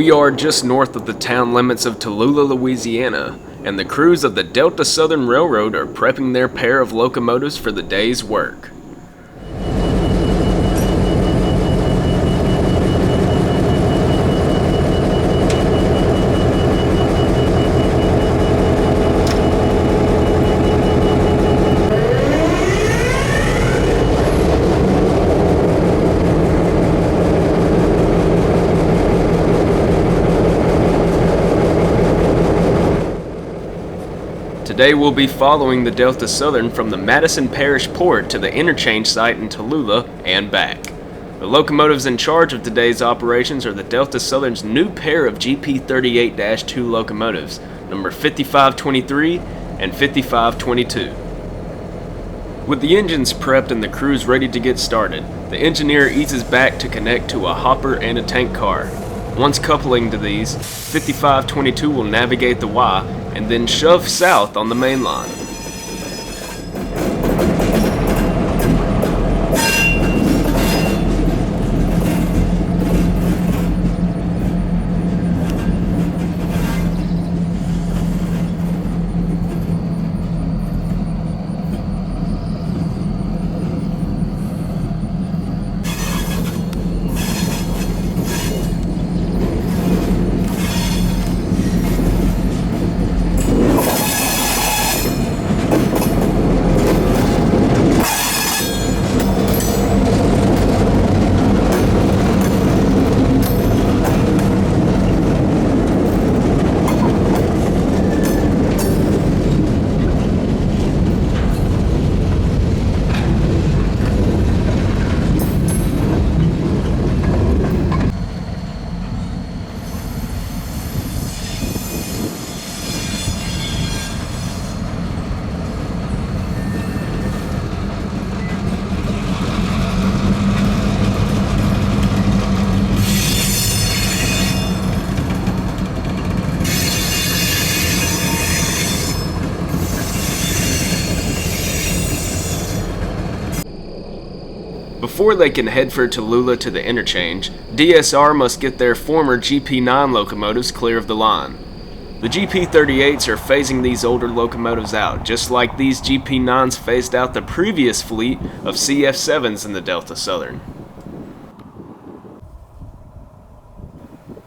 We are just north of the town limits of Tallulah, Louisiana, and the crews of the Delta Southern Railroad are prepping their pair of locomotives for the day's work. Today we'll be following the Delta Southern from the Madison Parish Port to the Interchange site in Tallulah and back. The locomotives in charge of today's operations are the Delta Southern's new pair of GP38-2 locomotives, number 5523 and 5522. With the engines prepped and the crews ready to get started, the engineer eases back to connect to a hopper and a tank car. Once coupling to these, 5522 will navigate the Y and then shove south on the main line. Before they can head for Tallulah to the interchange, DSR must get their former GP9 locomotives clear of the line. The GP38s are phasing these older locomotives out, just like these GP9s phased out the previous fleet of CF7s in the Delta Southern.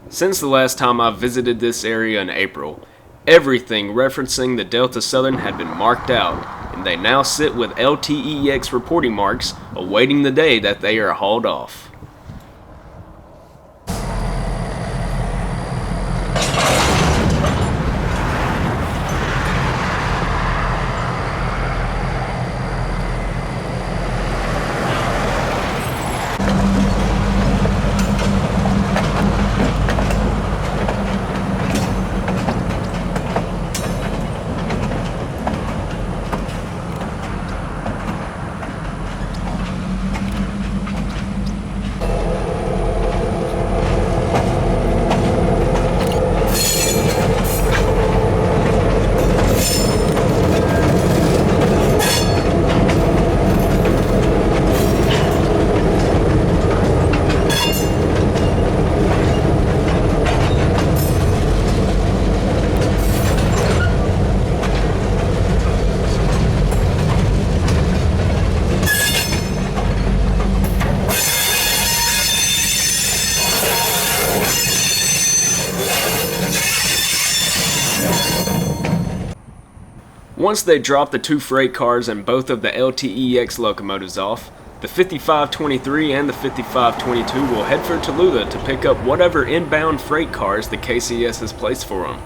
Since the last time I visited this area in April, everything referencing the Delta Southern had been marked out, and they now sit with LTEX reporting marks, awaiting the day that they are hauled off. Once they drop the two freight cars and both of the LTEX locomotives off, the 5523 and the 5522 will head for Tallulah to pick up whatever inbound freight cars the KCS has placed for them.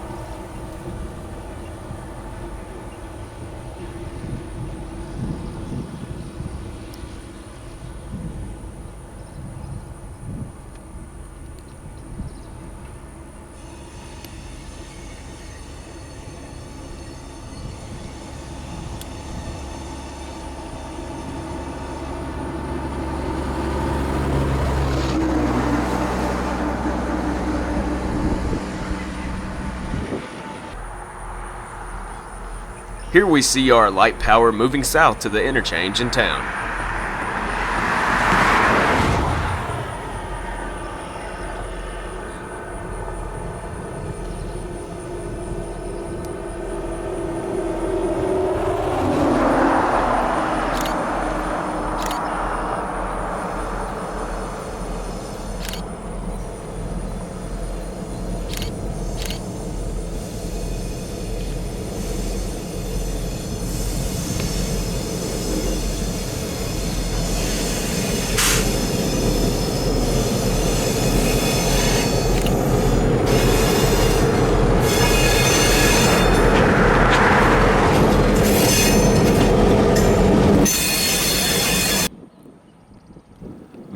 Here we see our light power moving south to the interchange in town.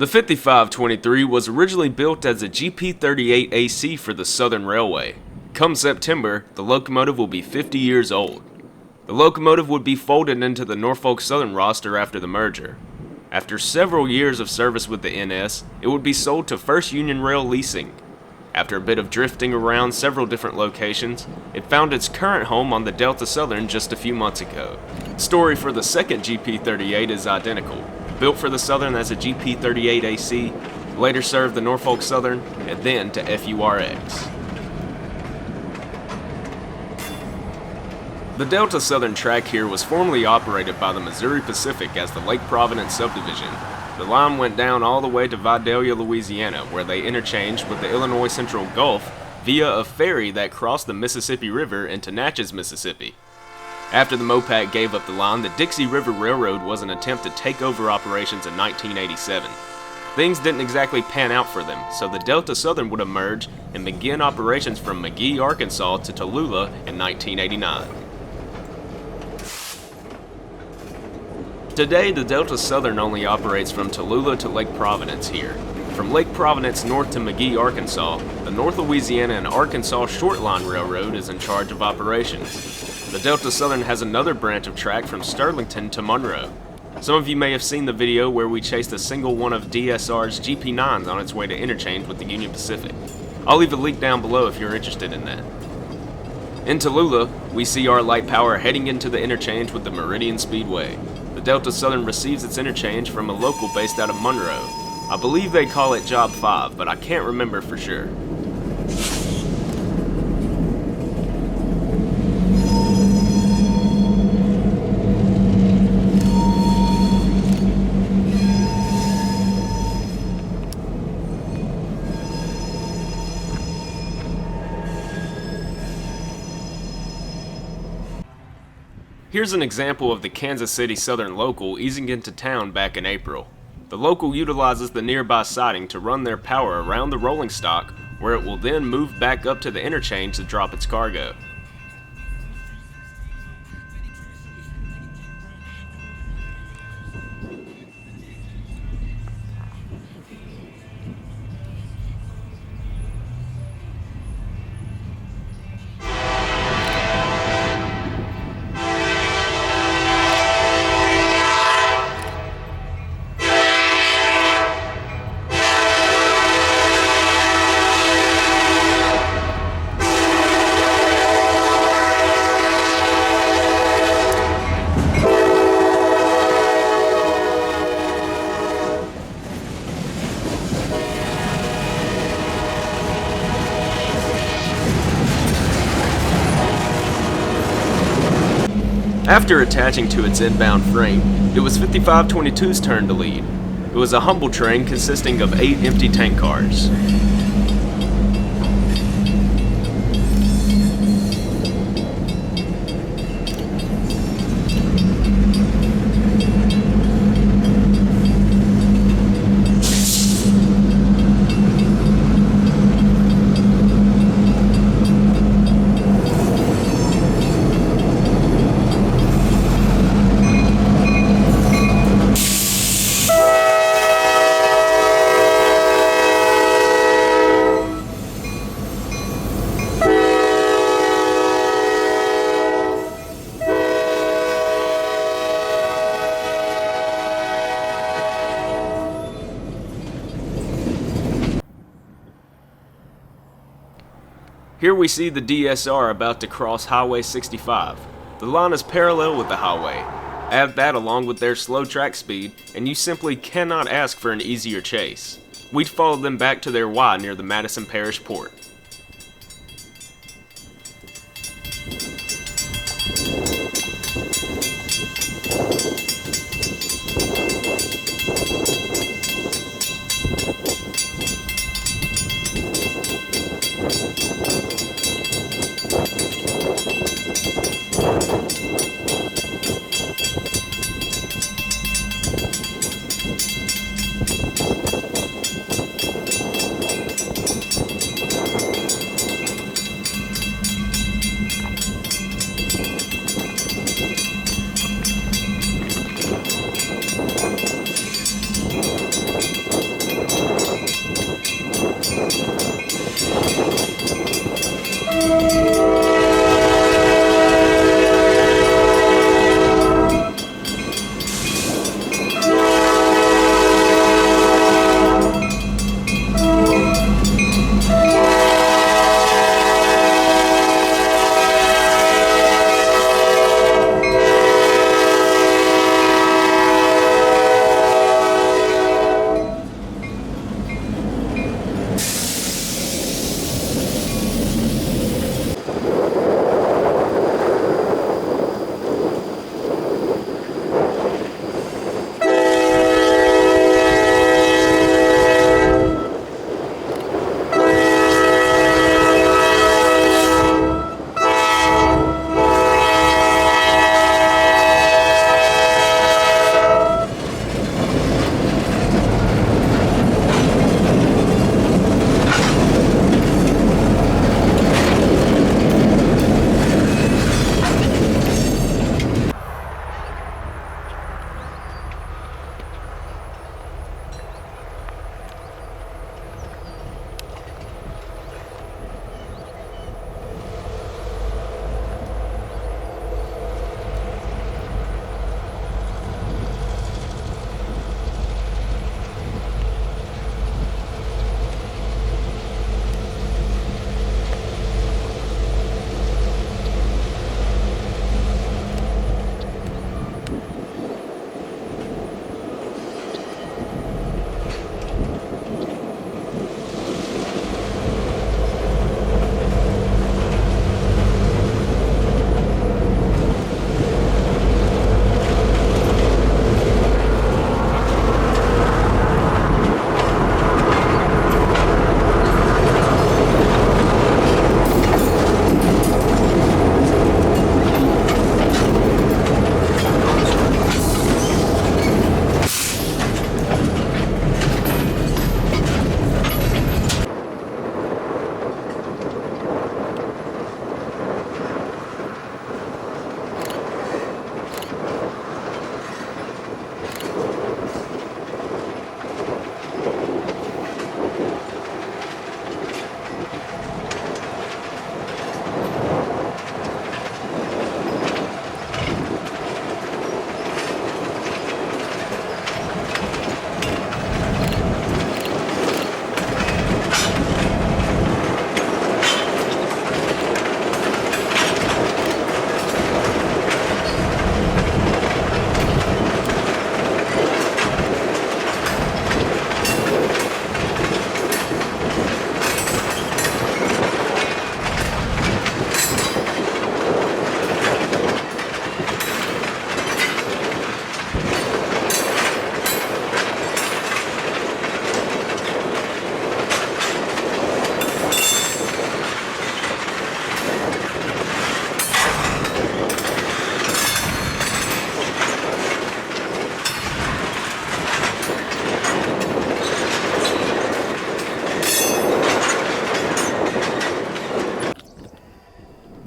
The 5523 was originally built as a GP38 AC for the Southern Railway. Come September, the locomotive will be 50 years old. The locomotive would be folded into the Norfolk Southern roster after the merger. After several years of service with the NS, it would be sold to First Union Rail Leasing. After a bit of drifting around several different locations, it found its current home on the Delta Southern just a few months ago. Story for the second GP38 is identical. Built for the Southern as a GP38 AC, later served the Norfolk Southern, and then to FURX. The Delta Southern track here was formerly operated by the Missouri Pacific as the Lake Providence subdivision. The line went down all the way to Vidalia, Louisiana, where they interchanged with the Illinois Central Gulf via a ferry that crossed the Mississippi River into Natchez, Mississippi. After the MOPAC gave up the line, the Dixie River Railroad was an attempt to take over operations in 1987. Things didn't exactly pan out for them, so the Delta Southern would emerge and begin operations from McGee, Arkansas to Tallulah in 1989. Today, the Delta Southern only operates from Tallulah to Lake Providence here. From Lake Providence north to McGee, Arkansas, the North Louisiana and Arkansas Short Line Railroad is in charge of operations. The Delta Southern has another branch of track from Sterlington to Monroe. Some of you may have seen the video where we chased a single one of DSR's GP9s on its way to interchange with the Union Pacific. I'll leave a link down below if you're interested in that. In Tallulah, we see our light power heading into the interchange with the Meridian Speedway. The Delta Southern receives its interchange from a local based out of Monroe. I believe they call it Job 5, but I can't remember for sure. Here's an example of the Kansas City Southern Local easing into town back in April. The local utilizes the nearby siding to run their power around the rolling stock, where it will then move back up to the interchange to drop its cargo. After attaching to its inbound frame, it was 5522's turn to lead. It was a humble train consisting of 8 empty tank cars. Here we see the DSR about to cross Highway 65. The line is parallel with the highway. Add that along with their slow track speed, and you simply cannot ask for an easier chase. We'd follow them back to their Y near the Madison Parish Port.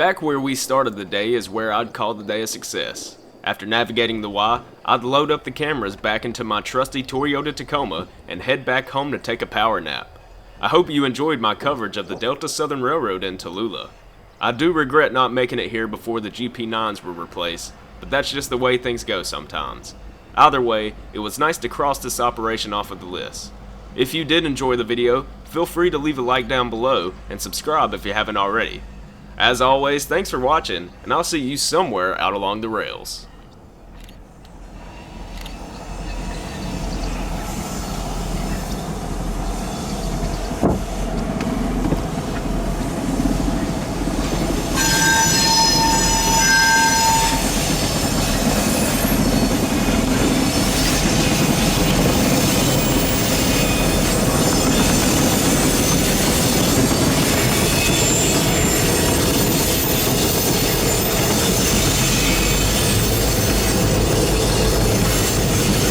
Back where we started the day is where I'd call the day a success. After navigating the Y, I'd load up the cameras back into my trusty Toyota Tacoma and head back home to take a power nap. I hope you enjoyed my coverage of the Delta Southern Railroad in Tallulah. I do regret not making it here before the GP9s were replaced, but that's just the way things go sometimes. Either way, it was nice to cross this operation off of the list. If you did enjoy the video, feel free to leave a like down below and subscribe if you haven't already. As always, thanks for watching, and I'll see you somewhere out along the rails.